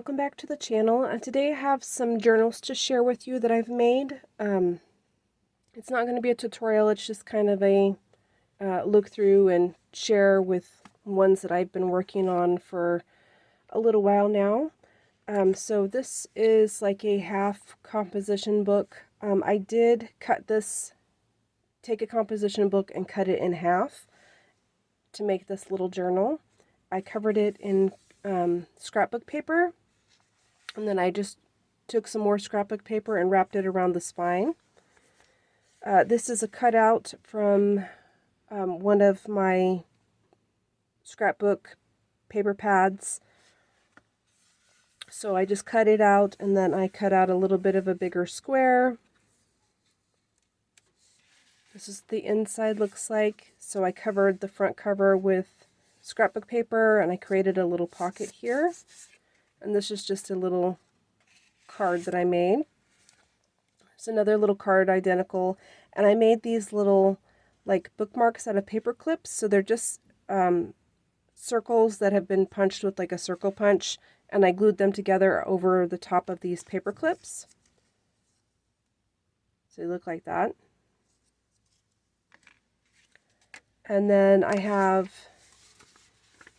welcome back to the channel. And today I have some journals to share with you that I've made. It's not going to be a tutorial, it's just kind of a look through and share with ones that I've been working on for a little while now. So this is like a half composition book. I did take a composition book and cut it in half to make this little journal. I covered it in scrapbook paper, and then I just took some more scrapbook paper and wrapped it around the spine. This is a cutout from one of my scrapbook paper pads. So I just cut it out, and then I cut out a little bit of a bigger square. This is the inside looks like. So I covered the front cover with scrapbook paper, and I created a little pocket here. And this is just a little card that I made. It's another little card identical, and I made these little like bookmarks out of paper clips. So they're just circles that have been punched with like a circle punch, and I glued them together over the top of these paper clips. So they look like that. And then I have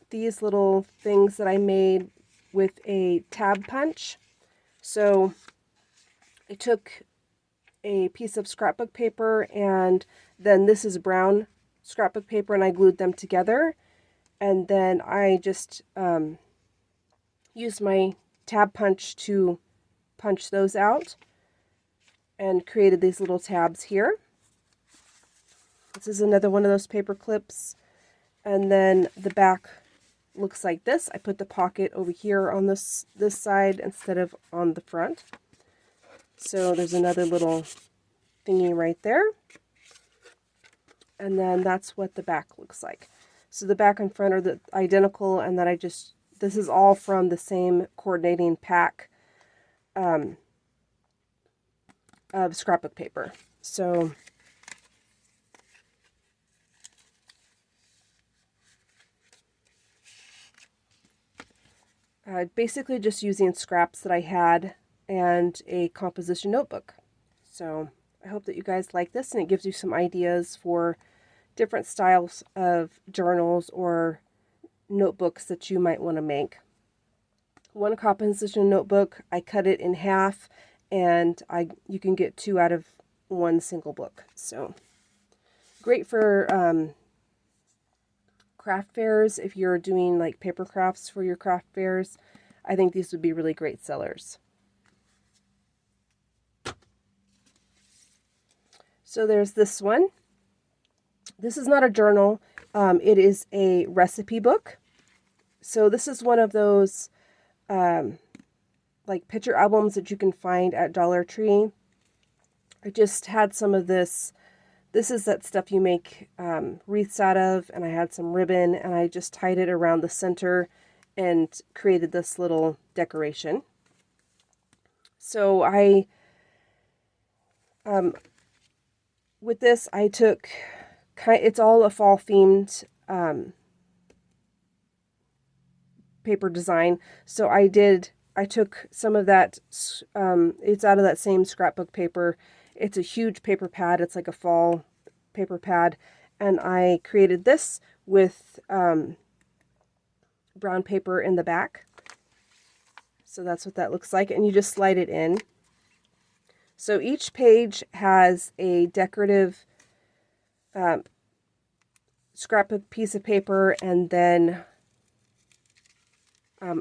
these little things that I made with a tab punch. So I took a piece of scrapbook paper, and then this is brown scrapbook paper, and I glued them together. And then I just used my tab punch to punch those out and created these little tabs here. This is another one of those paper clips. And then the back looks like this. I put the pocket over here on this side instead of on the front. So there's another little thingy right there. And then that's what the back looks like. So the back and front are identical, and then this is all from the same coordinating pack of scrapbook paper. So basically just using scraps that I had and a composition notebook. So I hope that you guys like this, and it gives you some ideas for different styles of journals or notebooks that you might want to make. One composition notebook, I cut it in half, and you can get 2 out of 1 single book. So great for craft fairs. If you're doing like paper crafts for your craft fairs, I think these would be really great sellers. So there's this one. This is not a journal. It is a recipe book. So this is one of those like picture albums that you can find at Dollar Tree. I just had some of this. This is that stuff you make wreaths out of, and I had some ribbon, and I just tied it around the center and created this little decoration. So with this, I took, it's all a fall themed paper design. So I took some of that, it's out of that same scrapbook paper. It's a huge paper pad. It's like a fall paper pad. And I created this with brown paper in the back. So that's what that looks like. And you just slide it in. So each page has a decorative scrapbook piece of paper, and then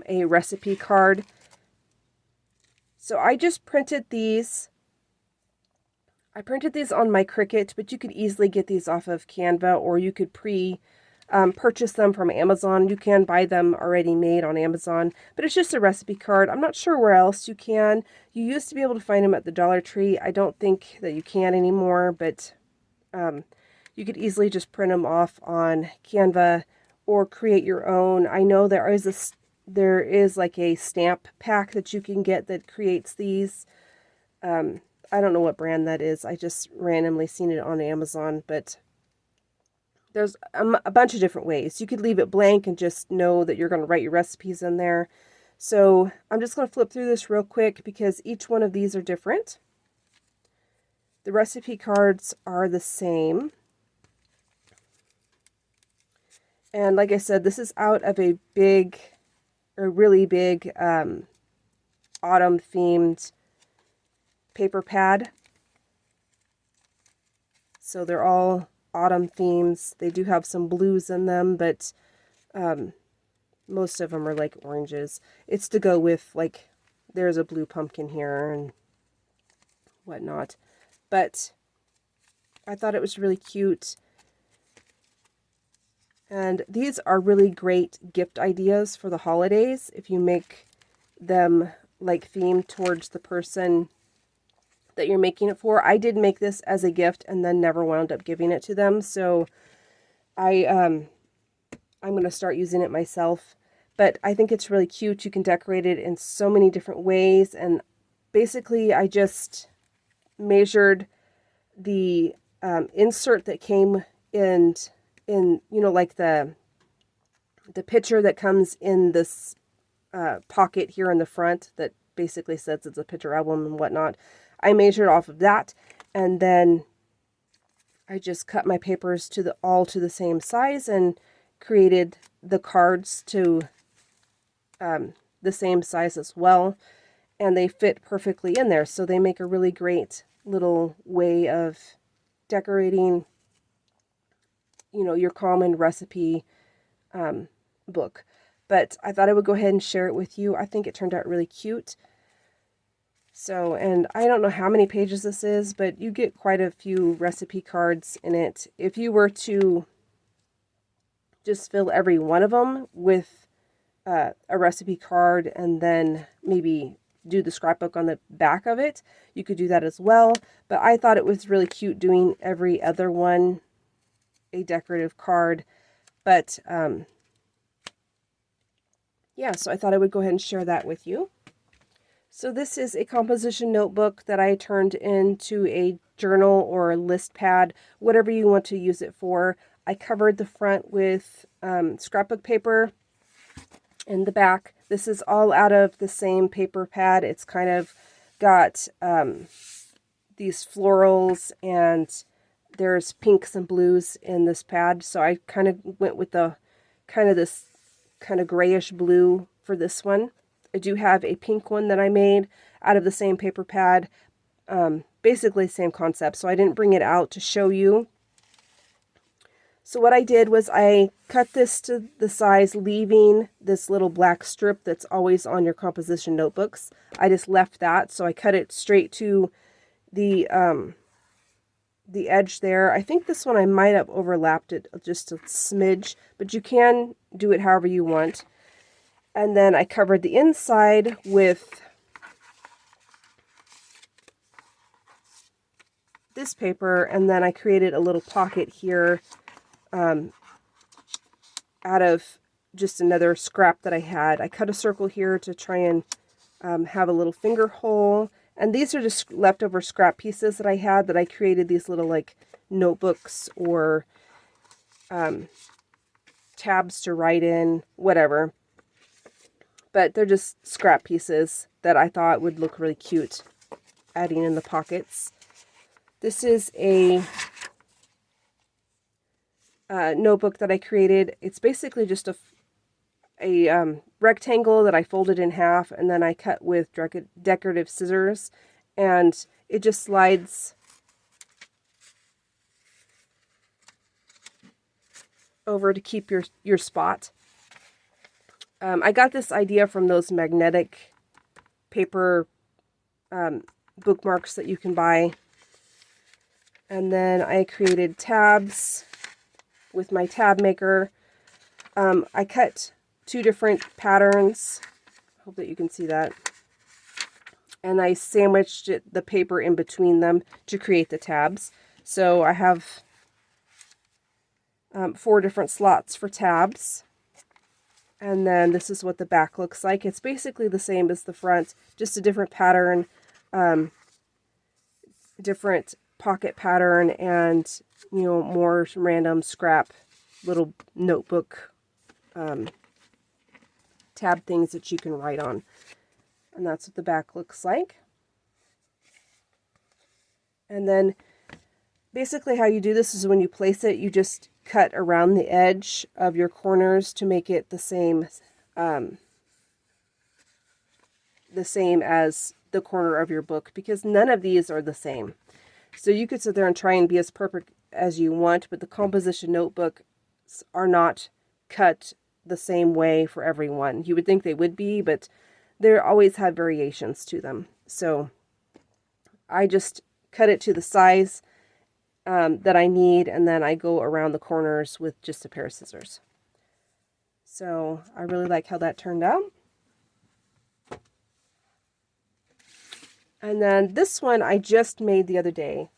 a recipe card. So I just printed these. I printed these on my Cricut, but you could easily get these off of Canva, or you could purchase them from Amazon. You can buy them already made on Amazon, but it's just a recipe card. I'm not sure where else you can. You used to be able to find them at the Dollar Tree. I don't think that you can anymore, but you could easily just print them off on Canva or create your own. I know there is like a stamp pack that you can get that creates these. I don't know what brand that is. I just randomly seen it on Amazon, but there's a bunch of different ways. You could leave it blank and just know that you're going to write your recipes in there. So I'm just going to flip through this real quick because each one of these are different. The recipe cards are the same. And like I said, this is out of a really big autumn themed paper pad. So they're all autumn themes. They do have some blues in them, but most of them are like oranges. It's to go with, like, there's a blue pumpkin here and whatnot. But I thought it was really cute. And these are really great gift ideas for the holidays if you make them like themed towards the person that you're making it for. I did make this as a gift and then never wound up giving it to them. So I'm going to start using it myself. But I think it's really cute. You can decorate it in so many different ways. And basically I just measured the insert that came in, you know, like the picture that comes in this pocket here in the front that basically says it's a picture album and whatnot. I measured off of that, and then I just cut my papers all to the same size and created the cards to the same size as well, and they fit perfectly in there. So they make a really great little way of decorating, you know, your common recipe book. But I thought I would go ahead and share it with you. I think it turned out really cute. So, and I don't know how many pages this is, but you get quite a few recipe cards in it. If you were to just fill every one of them with a recipe card and then maybe do the scrapbook on the back of it, you could do that as well. But I thought it was really cute doing every other one a decorative card. But yeah, so I thought I would go ahead and share that with you. So this is a composition notebook that I turned into a journal or a list pad, whatever you want to use it for. I covered the front with scrapbook paper and the back. This is all out of the same paper pad. It's kind of got these florals, and there's pinks and blues in this pad. So I kind of went with the this kind of grayish blue for this one. I do have a pink one that I made out of the same paper pad. Basically same concept, so I didn't bring it out to show you. So what I did was I cut this to the size, leaving this little black strip that's always on your composition notebooks. I just left that, so I cut it straight to the edge there. I think this one I might have overlapped it just a smidge, but you can do it however you want. And then I covered the inside with this paper, and then I created a little pocket here out of just another scrap that I had. I cut a circle here to try and have a little finger hole. And these are just leftover scrap pieces that I had that I created these little like notebooks or tabs to write in, whatever. But they're just scrap pieces that I thought would look really cute adding in the pockets. This is a notebook that I created. It's basically just a rectangle that I folded in half, and then I cut with decorative scissors, and it just slides over to keep your spot. I got this idea from those magnetic paper bookmarks that you can buy. And then I created tabs with my tab maker. I cut 2 different patterns. Hope that you can see that. And I sandwiched the paper in between them to create the tabs. So I have 4 different slots for tabs. And then this is what the back looks like. It's basically the same as the front, just a different pattern, different pocket pattern, and, you know, more random scrap little notebook tab things that you can write on. And that's what the back looks like. And then basically how you do this is when you place it, you just cut around the edge of your corners to make it the same as the corner of your book, because none of these are the same. So you could sit there and try and be as perfect as you want, but the composition notebooks are not cut the same way for everyone. You would think they would be, but they always have variations to them. So I just cut it to the size that I need, and then I go around the corners with just a pair of scissors. So I really like how that turned out. And then this one I just made the other day.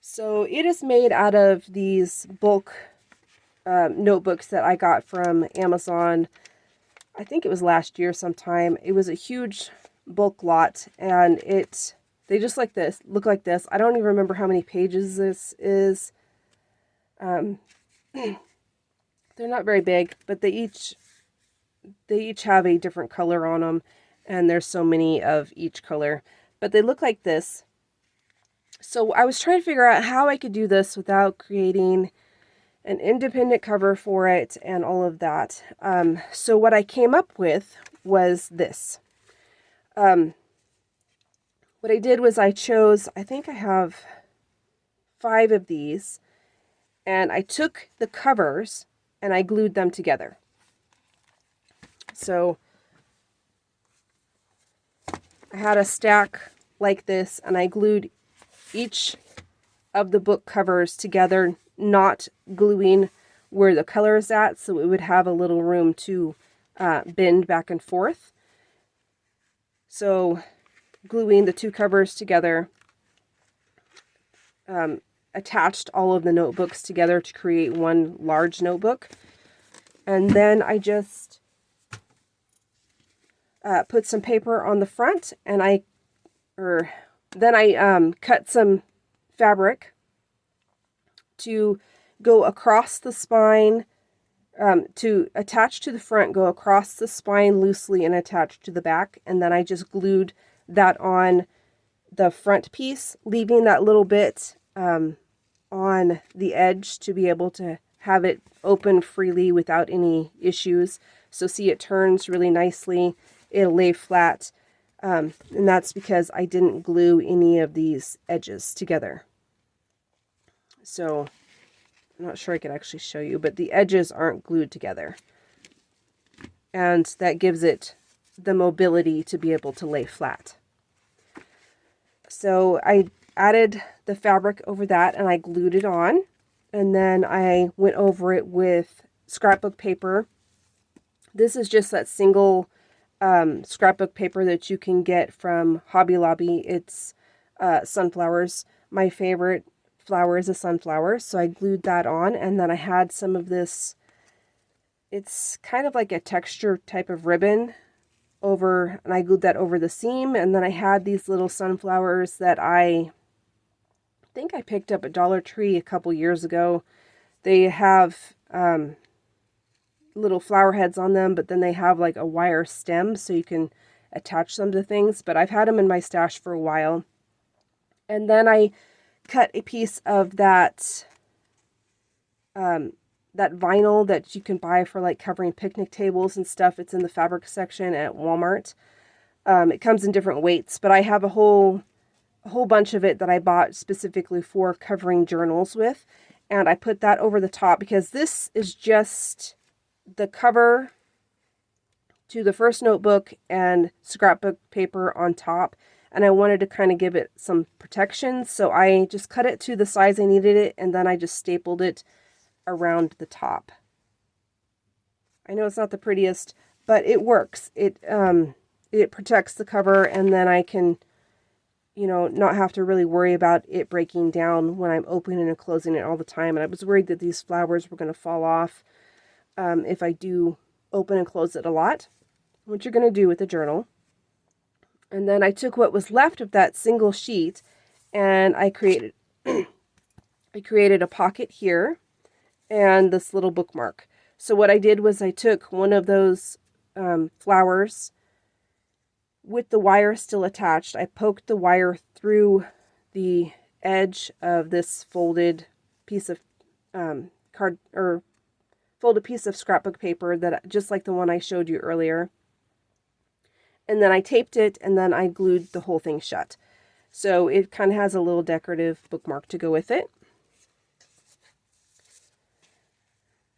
So it is made out of these bulk notebooks that I got from Amazon. I think it was last year sometime. It was a huge bulk lot, and they just look like this. I don't even remember how many pages this is. They're not very big, but they each have a different color on them, and there's so many of each color, but they look like this. So I was trying to figure out how I could do this without creating an independent cover for it and all of that. So what I came up with was this. What I did was I think I have 5 of these, and I took the covers and I glued them together. So I had a stack like this, and I glued each of the book covers together, not gluing where the color is at, so it would have a little room to bend back and forth. So gluing the 2 covers together, attached all of the notebooks together to create one large notebook. And then I just put some paper on the front, and then I cut some fabric to go across the spine, to attach to the front, go across the spine loosely and attach to the back, and then I just glued that on the front piece, leaving that little bit on the edge to be able to have it open freely without any issues. So see, it turns really nicely. It'll lay flat, and that's because I didn't glue any of these edges together. So I'm not sure I could actually show you, but the edges aren't glued together, and that gives it the mobility to be able to lay flat. So I added the fabric over that, and I glued it on, and then I went over it with scrapbook paper. This is just that single scrapbook paper that you can get from Hobby Lobby. It's sunflowers. My favorite flower is a sunflower, so I glued that on, and then I had some of this, it's kind of like a texture type of ribbon over, and I glued that over the seam. And then I had these little sunflowers that I think I picked up at Dollar Tree a couple years ago. They have little flower heads on them, but then they have like a wire stem so you can attach them to things. But I've had them in my stash for a while. And then I cut a piece of that that vinyl that you can buy for like covering picnic tables and stuff. It's in the fabric section at Walmart. It comes in different weights, but I have a whole bunch of it that I bought specifically for covering journals with, and I put that over the top because this is just the cover to the first notebook and scrapbook paper on top, and I wanted to kind of give it some protection, so I just cut it to the size I needed it, and then I just stapled it around the top. I know it's not the prettiest, but it works. It protects the cover, and then I can, not have to really worry about it breaking down when I'm opening and closing it all the time. And I was worried that these flowers were going to fall off if I do open and close it a lot, which you're going to do with the journal. And then I took what was left of that single sheet, and I created a pocket here and this little bookmark. So what I did was I took one of those flowers with the wire still attached. I poked the wire through the edge of this folded piece of folded piece of scrapbook paper, that just like the one I showed you earlier. And then I taped it, and then I glued the whole thing shut. So it kind of has a little decorative bookmark to go with it.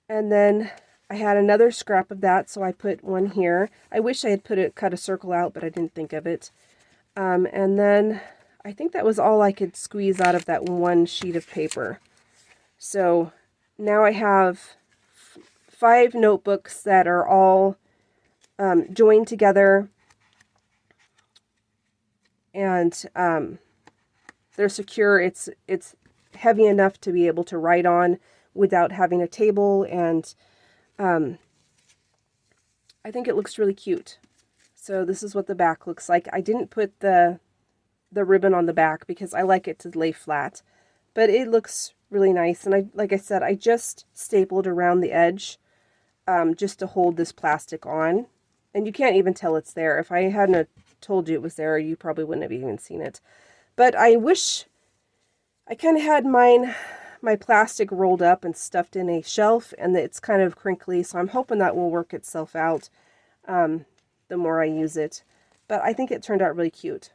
And then I had another scrap of that, so I put one here. I wish I had cut a circle out, but I didn't think of it. And then I think that was all I could squeeze out of that one sheet of paper. So now I have 5 notebooks that are all joined together, and they're secure. It's heavy enough to be able to write on without having a table, and I think it looks really cute. So this is what the back looks like. I didn't put the ribbon on the back because I like it to lay flat, but it looks really nice. And like I said, I just stapled around the edge just to hold this plastic on, and you can't even tell it's there. If I hadn't told you it was there, you probably wouldn't have even seen it. But I wish I kind of had my plastic rolled up and stuffed in a shelf, and it's kind of crinkly, so I'm hoping that will work itself out the more I use it. But I think it turned out really cute.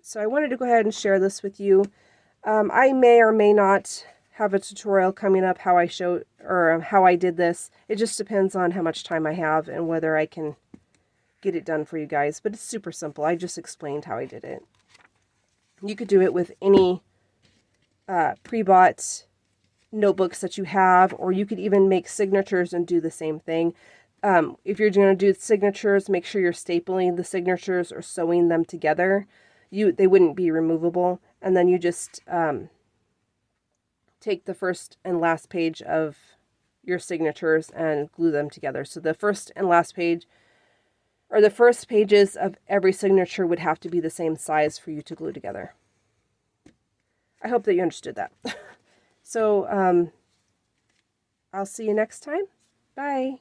So I wanted to go ahead and share this with you. I may or may not have a tutorial coming up how I did this. It just depends on how much time I have and whether I can get it done for you guys. But it's super simple. I just explained how I did it. You could do it with any pre-bought notebooks that you have, or you could even make signatures and do the same thing. If you're going to do signatures, make sure you're stapling the signatures or sewing them together. They wouldn't be removable. And then you just take the first and last page of your signatures and glue them together. So the first and last page, or the first pages of every signature, would have to be the same size for you to glue together. I hope that you understood that. So I'll see you next time. Bye.